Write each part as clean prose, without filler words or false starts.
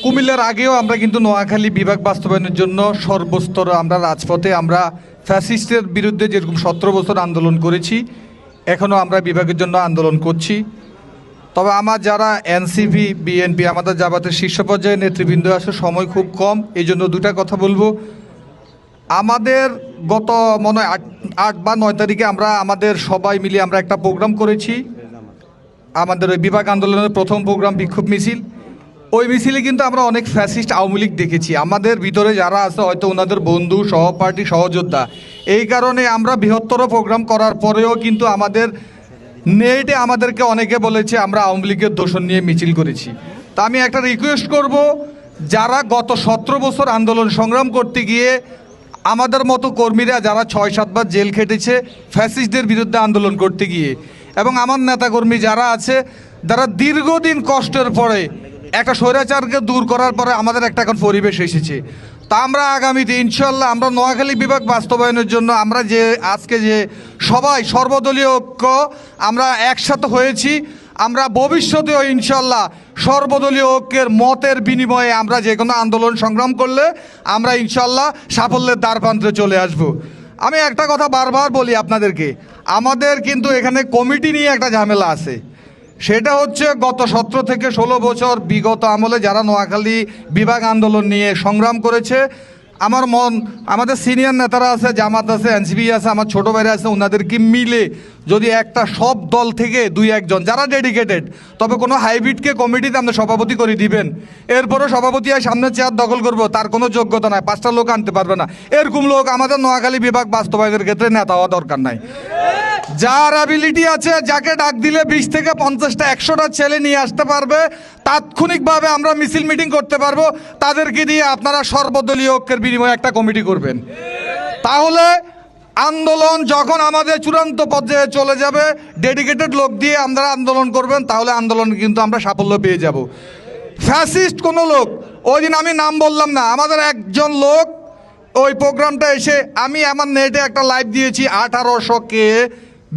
কুমিল্লার আগেও আমরা কিন্তু নোয়াখালী বিভাগ বাস্তবায়নের জন্য সর্বস্তরে আমরা রাজপথে আমরা ফ্যাসিস্টের বিরুদ্ধে যেরকম 17 বছর আন্দোলন করেছি, এখনও আমরা বিভাগের জন্য আন্দোলন করছি। তবে আমার যারা এনসিপি বিএনপি আমাদের জামাতের শীর্ষ পর্যায়ে নেতৃবৃন্দ আছে, সময় খুব কম, এই জন্য দুটা কথা বলবো। আমাদের গত মনে হয় 8 বা 9 তারিখে আমরা আমাদের সবাই মিলে আমরা একটা প্রোগ্রাম করেছি, আমাদের ওই বিভাগ আন্দোলনের প্রথম প্রোগ্রাম বিক্ষোভ মিছিল। ওই মিছিলে কিন্তু আমরা অনেক ফ্যাসিস্ট আওয়ামী লীগ দেখেছি, আমাদের ভিতরে যারা আছে হয়তো ওনাদের বন্ধু সহপাঠী সহযোদ্ধা। এই কারণে আমরা বৃহত্তর প্রোগ্রাম করার পরেও কিন্তু আমাদের নেটে আমাদেরকে অনেকে বলেছে আমরা আওয়ামী লীগের দোষণ নিয়ে মিছিল করেছি। তা আমি একটা রিকোয়েস্ট করব, যারা গত 17 বছর আন্দোলন সংগ্রাম করতে গিয়ে আমাদের মতো কর্মীরা যারা 6-7 বার জেল খেটেছে ফ্যাসিস্টদের বিরুদ্ধে আন্দোলন করতে গিয়ে, এবং আমার নেতাকর্মী যারা আছে যারা দীর্ঘদিন কষ্টের পরে একটা স্বৈরাচারকে দূর করার পরে আমাদের একটা এখন পরিবেশ এসেছে। তা আমরা আগামীতে ইনশাল্লাহ আমরা নোয়াখালী বিভাগ বাস্তবায়নের জন্য আমরা যে আজকে যে সবাই সর্বদলীয় ঐক্য আমরা একসাথে হয়েছি, আমরা ভবিষ্যতেও ইনশাল্লাহ সর্বদলীয় ঐক্যের মতের বিনিময়ে আমরা যে কোনো আন্দোলন সংগ্রাম করলে আমরা ইনশাল্লাহ সাফল্যের দ্বারপ্রান্তে চলে আসব। আমি একটা কথা বারবার বলি আপনাদেরকে, আমাদের কিন্তু এখানে কমিটি নিয়ে একটা ঝামেলা আছে। সেটা হচ্ছে গত 17 থেকে 16 বছর বিগত আমলে যারা নোয়াখালী বিভাগ আন্দোলন নিয়ে সংগ্রাম করেছে, আমাদের সিনিয়র নেতারা আছে, জামাত আছে, এনসিপি আছে, আমার ছোটো ভাইরা আছে, ওনাদেরকে মিলে যদি একটা সব দল থেকে 2-1 জন যারা ডেডিকেটেড, তবে কোনো হাইব্রিডকে কমিটিতে আপনি সভাপতি করে দিবেন, এরপরও সভাপতি আর সামনে চেয়ার দখল করবো, তার কোনো যোগ্যতা নাই, 5টা লোক আনতে পারবে না, এরকম লোক আমাদের নোয়াখালী বিভাগ বাস্তবায়নের ক্ষেত্রে নেতা হওয়া দরকার নাই। যার অ্যাবিলিটি আছে, যাকে ডাক দিলে 20 থেকে 50টা 100টা ছেলে নিয়ে আসতে পারবে, তাৎক্ষণিকভাবে আমরা মিছিল মিটিং করতে পারবো, তাদেরকে দিয়ে আপনারা সর্বদলীয় ঐক্যের বিনিময়ে একটা কমিটি করবেন। তাহলে আন্দোলন যখন আমাদের চূড়ান্ত পর্যায়ে চলে যাবে, ডেডিকেটেড লোক দিয়ে আমরা আন্দোলন করবেন, তাহলে আন্দোলন কিন্তু আমরা সাফল্য পেয়ে যাব। ফ্যাসিস্ট কোনো লোক, ওই দিন আমি নাম বললাম না, আমাদের একজন লোক ওই প্রোগ্রামটা এসে, আমি আমার নেটে একটা লাইভ দিয়েছি, 1800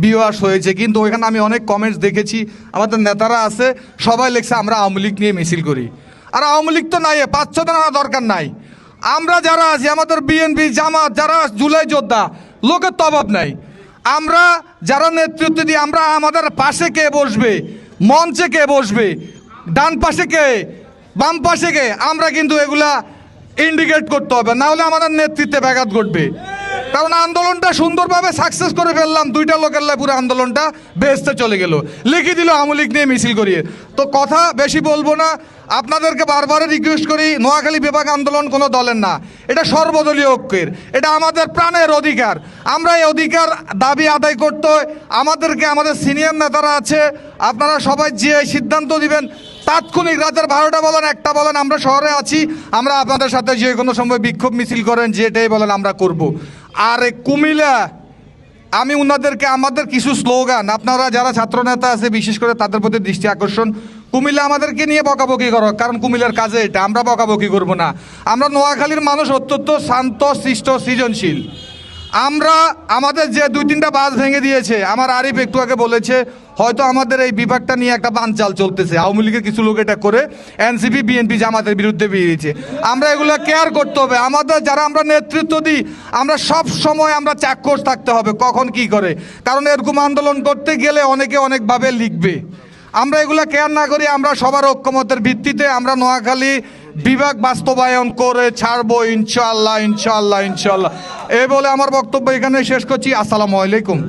ভিউয়ার্স হয়েছে, কিন্তু ওইখানে আমি অনেক কমেন্টস দেখেছি, আমাদের নেতারা আছে সবাই লিখছে আমরা আওয়ামী লীগ নিয়ে মিছিল করি। আর আওয়ামী লীগ তো নাই, 5-6 জন আমার দরকার নাই। আমরা যারা আছি, আমাদের বিএনপি জামাত যারা জুলাই যোদ্ধা, লোকের তো অভাব নাই। আমরা যারা নেতৃত্ব দিই, আমরা আমাদের পাশে কে বসবে, মঞ্চে কে বসবে, ডান পাশে কে, বাম পাশে কে, আমরা কিন্তু এগুলা ইন্ডিকেট করতে হবে, না হলে আমাদের নেতৃত্বে ব্যাঘাত ঘটবে। কারণ আন্দোলনটা সুন্দরভাবে সাকসেস করে ফেললাম, 2টা লোকের লাই পুরো আন্দোলনটা বেহেস্তে চলে গেল, লিখে দিল আওয়ামী লীগ নিয়ে মিছিল করিয়ে। তো কথা বেশি বলবো না, আপনাদেরকে বারবার রিকোয়েস্ট করি, নোয়াখালী বিভাগ আন্দোলন কোনো দলের না, এটা সর্বদলীয় ঐক্যের, এটা আমাদের প্রাণের অধিকার। আমরা এই অধিকার দাবি আদায় করতে আমাদেরকে, আমাদের সিনিয়র নেতারা আছে, আপনারা সবাই যে সিদ্ধান্ত দিবেন তাৎক্ষণিক, রাতের 12টা বলেন 1টা বলেন, আমরা শহরে আছি, আমরা আপনাদের সাথে যে কোনো সময় বিক্ষোভ মিছিল করেন যেটাই বলেন আমরা করব। আর কুমিল্লা আমি ওনাদেরকে আমাদের কিছু স্লোগান, আপনারা যারা ছাত্রনেতা আছে বিশেষ করে তাদের প্রতি দৃষ্টি আকর্ষণ, কুমিল্লা আমাদেরকে নিয়ে বকাবকি করো, কারণ কুমিল্লার কাজে এটা, আমরা বকাবকি করব না। আমরা নোয়াখালীর মানুষ অত্যন্ত শান্ত শিষ্ট সৃজনশীল। আমরা আমাদের যে 2-3টা বাস ভেঙে দিয়েছে, আমার আরিফ একটু আগে বলেছে, হয়তো আমাদের এই বিভাগটা নিয়ে একটা বানচাল চলতেছে, আওয়ামী লীগের কিছু লোক এটা করে এনসিপি বিএনপি জামাতের বিরুদ্ধে বেরিয়েছে। আমরা এগুলো কেয়ার করতে হবে, আমাদের যারা আমরা নেতৃত্ব দিই, আমরা সব সময় আমরা চাক্ষুষ থাকতে হবে কখন কি করে, কারণ এরকম আন্দোলন করতে গেলে অনেকে অনেকভাবে লিখবে। আমরা এগুলো কেয়ার না করি, আমরা সবার ঐক্যমতের ভিত্তিতে আমরা নোয়াখালী বিভাগ বাস্তবায়ন করে ছাড়বো ইনশাআল্লাহ ইনশাআল্লাহ ইনশাআল্লাহ। এই বলে আমার বক্তব্য এখানে শেষ করছি। আসসালামু আলাইকুম।